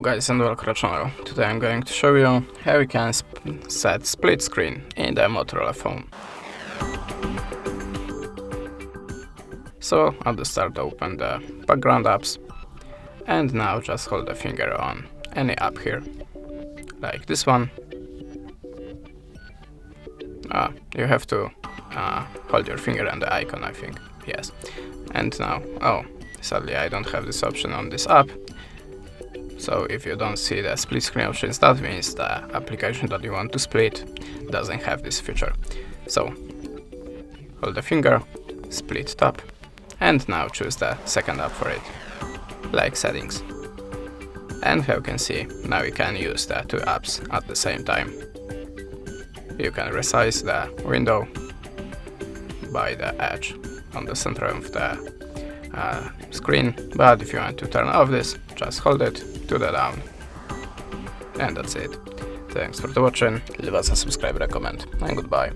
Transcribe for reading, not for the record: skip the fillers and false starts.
Guys, and welcome to our channel. Today I'm going to show you how you can set split screen in the Motorola phone. So at the start open the background apps, and now just hold the finger on any app here, like this one. You have to hold your finger on the icon, I think, yes. And now, sadly I don't have this option on this app. So if you don't see the split screen options, that means the application that you want to split doesn't have this feature. So hold the finger, split tab, and now choose the second app for it, like settings. And how you can see, now you can use the two apps at the same time. You can resize the window by the edge on the center of the screen, but if you want to turn off this, just hold it to the down. And that's it. Thanks for watching, leave us a subscribe, comment, and goodbye.